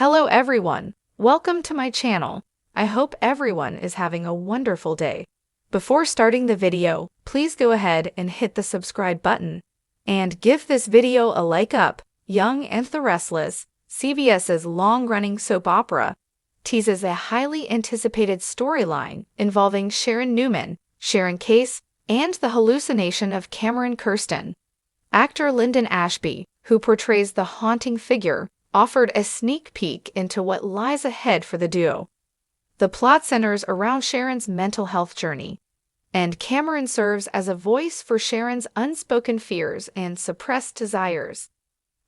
Hello everyone, welcome to my channel. I hope everyone is having a wonderful day. Before starting the video, please go ahead and hit the subscribe button. And give this video a like up. Young and the Restless, CBS's long-running soap opera, teases a highly anticipated storyline involving Sharon Newman, Sharon Case, and the hallucination of Cameron Kirsten. Actor Lyndon Ashby, who portrays the haunting figure, offered a sneak peek into what lies ahead for the duo. The plot centers around Sharon's mental health journey, and Cameron serves as a voice for Sharon's unspoken fears and suppressed desires.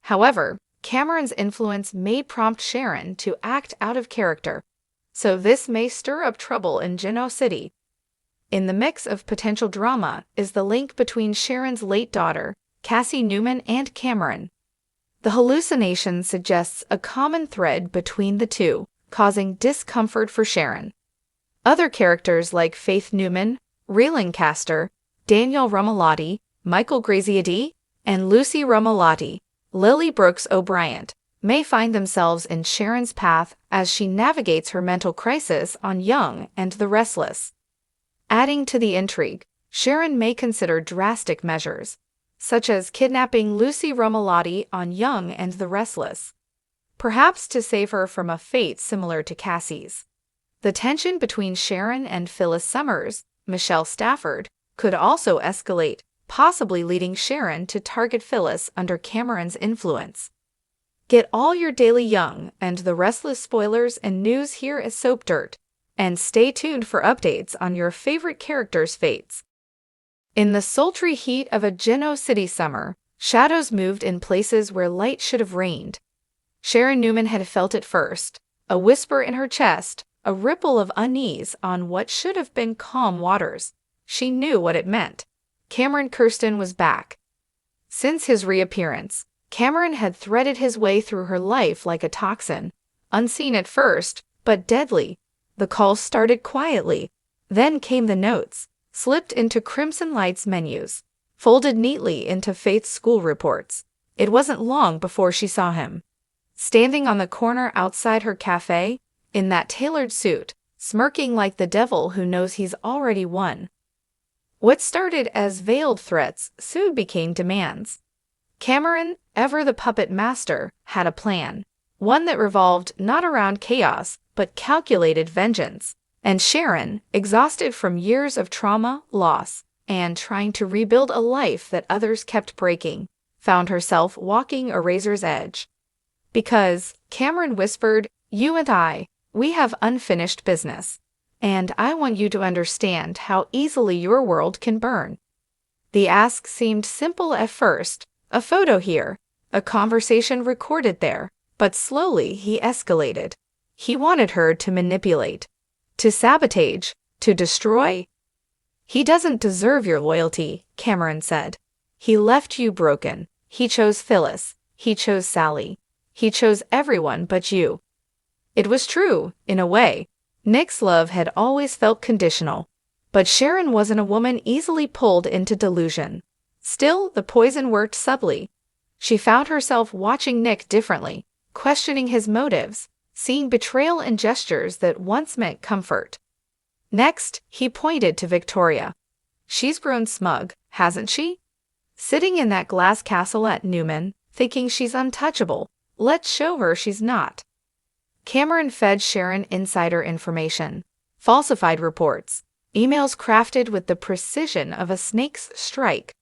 However, Cameron's influence may prompt Sharon to act out of character, so this may stir up trouble in Genoa City. In the mix of potential drama is the link between Sharon's late daughter, Cassie Newman, and Cameron. The hallucination suggests a common thread between the two, causing discomfort for Sharon. Other characters like Faith Newman, Rhea Lancaster, Daniel Romalotti, Michael Graziadei, and Lucy Romalotti, Lily Brooks O'Brien, may find themselves in Sharon's path as she navigates her mental crisis on Young and the Restless. Adding to the intrigue, Sharon may consider drastic measures, such as kidnapping Lucy Romalotti on Young and the Restless, perhaps to save her from a fate similar to Cassie's. The tension between Sharon and Phyllis Summers, Michelle Stafford, could also escalate, possibly leading Sharon to target Phyllis under Cameron's influence. Get all your daily Young and the Restless spoilers and news here at Soap Dirt, and stay tuned for updates on your favorite characters' fates. In the sultry heat of a Genoa City summer, shadows moved in places where light should have reigned. Sharon Newman had felt it first, a whisper in her chest, a ripple of unease on what should have been calm waters. She knew what it meant. Cameron Kirsten was back. Since his reappearance, Cameron had threaded his way through her life like a toxin, unseen at first, but deadly. The calls started quietly. Then came the notes, slipped into Crimson Light's menus, folded neatly into Faith's school reports. It wasn't long before she saw him, standing on the corner outside her cafe, in that tailored suit, smirking like the devil who knows he's already won. What started as veiled threats soon became demands. Cameron, ever the puppet master, had a plan, one that revolved not around chaos, but calculated vengeance. And Sharon, exhausted from years of trauma, loss, and trying to rebuild a life that others kept breaking, found herself walking a razor's edge. Because, Cameron whispered, "You and I, we have unfinished business. And I want you to understand how easily your world can burn." The ask seemed simple at first, a photo here, a conversation recorded there, but slowly he escalated. He wanted her to manipulate, to sabotage, to destroy. "He doesn't deserve your loyalty," Cameron said. "He left you broken. He chose Phyllis. He chose Sally. He chose everyone but you." It was true, in a way. Nick's love had always felt conditional, but Sharon wasn't a woman easily pulled into delusion. Still, the poison worked subtly. She found herself watching Nick differently, questioning his motives, seeing betrayal in gestures that once meant comfort. Next, he pointed to Victoria. "She's grown smug, hasn't she? Sitting in that glass castle at Newman, thinking she's untouchable. Let's show her she's not." Cameron fed Sharon insider information, falsified reports, emails crafted with the precision of a snake's strike.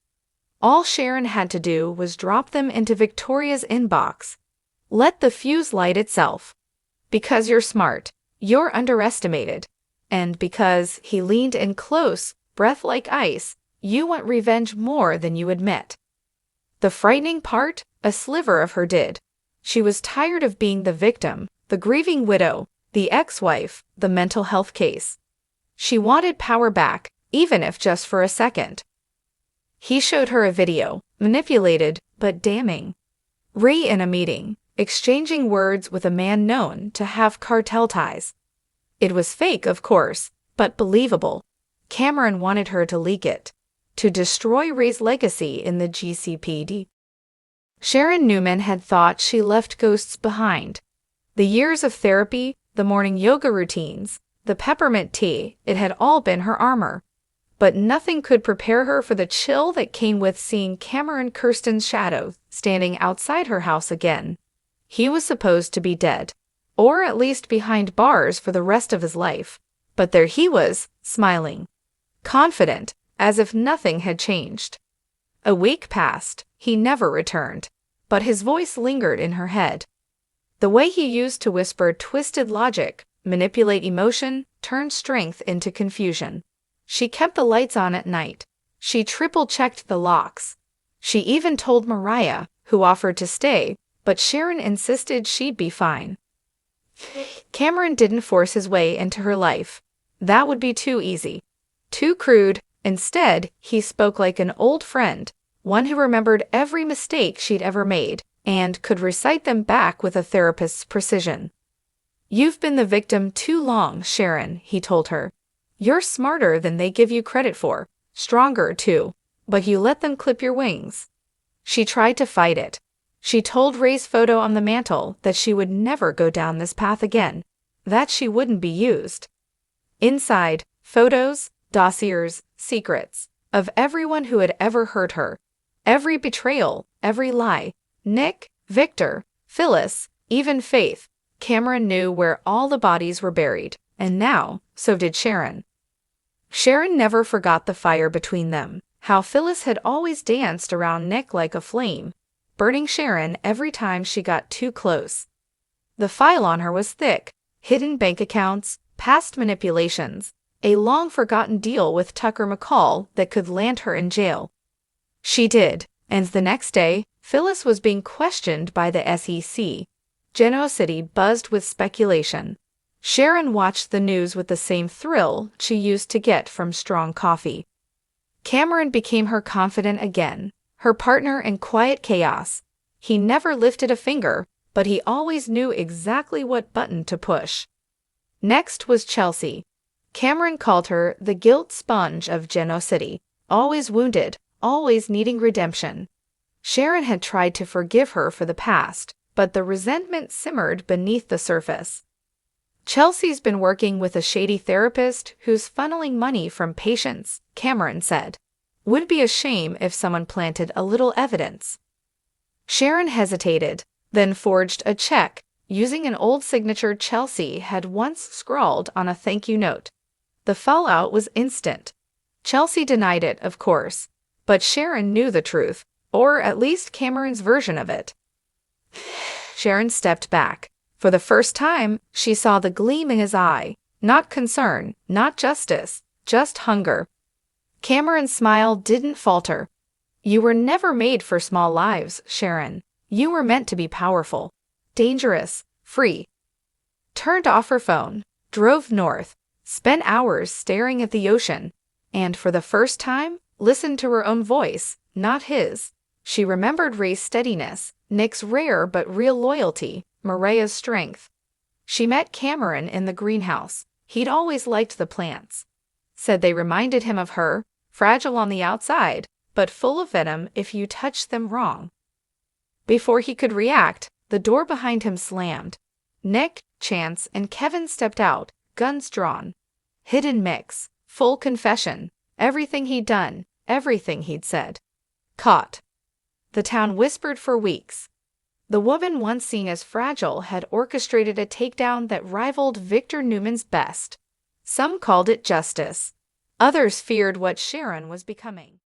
All Sharon had to do was drop them into Victoria's inbox. Let the fuse light itself. Because you're smart, you're underestimated. And because he leaned in close, breath like ice, you want revenge more than you admit. The frightening part, a sliver of her did. She was tired of being the victim, the grieving widow, the ex-wife, the mental health case. She wanted power back, even if just for a second. He showed her a video, manipulated but damning. Rhea in a meeting, exchanging words with a man known to have cartel ties. It was fake, of course, but believable. Cameron wanted her to leak it, to destroy Rhea's legacy in the GCPD. Sharon Newman had thought she left ghosts behind. The years of therapy, the morning yoga routines, the peppermint tea, it had all been her armor. But nothing could prepare her for the chill that came with seeing Cameron Kirsten's shadow standing outside her house again. He was supposed to be dead, or at least behind bars for the rest of his life. But there he was, smiling, confident, as if nothing had changed. A week passed, he never returned, but his voice lingered in her head. The way he used to whisper twisted logic, manipulate emotion, turn strength into confusion. She kept the lights on at night. She triple-checked the locks. She even told Mariah, who offered to stay, but Sharon insisted she'd be fine. Cameron didn't force his way into her life. That would be too easy. Too crude. Instead, he spoke like an old friend, one who remembered every mistake she'd ever made and could recite them back with a therapist's precision. "You've been the victim too long, Sharon," he told her. "You're smarter than they give you credit for, stronger too, but you let them clip your wings." She tried to fight it. She told Ray's photo on the mantle that she would never go down this path again, that she wouldn't be used. Inside, photos, dossiers, secrets, of everyone who had ever hurt her. Every betrayal, every lie. Nick, Victor, Phyllis, even Faith. Cameron knew where all the bodies were buried, and now, so did Sharon. Sharon never forgot the fire between them, how Phyllis had always danced around Nick like a flame, burning Sharon every time she got too close. The file on her was thick, hidden bank accounts, past manipulations, a long-forgotten deal with Tucker McCall that could land her in jail. She did, and the next day, Phyllis was being questioned by the SEC. Genoa City buzzed with speculation. Sharon watched the news with the same thrill she used to get from strong coffee. Cameron became her confidant again, her partner in quiet chaos. He never lifted a finger, but he always knew exactly what button to push. Next was Chelsea. Cameron called her the guilt sponge of Genoa City, always wounded, always needing redemption. Sharon had tried to forgive her for the past, but the resentment simmered beneath the surface. "Chelsea's been working with a shady therapist who's funneling money from patients," Cameron said. "Would be a shame if someone planted a little evidence." Sharon hesitated, then forged a check, using an old signature Chelsea had once scrawled on a thank you note. The fallout was instant. Chelsea denied it, of course, but Sharon knew the truth, or at least Cameron's version of it. Sharon stepped back. For the first time, she saw the gleam in his eye. Not concern, not justice, just hunger. Cameron's smile didn't falter. "You were never made for small lives, Sharon. You were meant to be powerful, dangerous, free." Turned off her phone, drove north, spent hours staring at the ocean, and for the first time, listened to her own voice, not his. She remembered Ray's steadiness, Nick's rare but real loyalty, Mariah's strength. She met Cameron in the greenhouse. He'd always liked the plants. Said they reminded him of her, fragile on the outside, but full of venom if you touched them wrong. Before he could react, the door behind him slammed. Nick, Chance, and Kevin stepped out, guns drawn. Hidden mix, full confession, everything he'd done, everything he'd said. Caught. The town whispered for weeks. The woman once seen as fragile had orchestrated a takedown that rivaled Victor Newman's best. Some called it justice. Others feared what Sharon was becoming.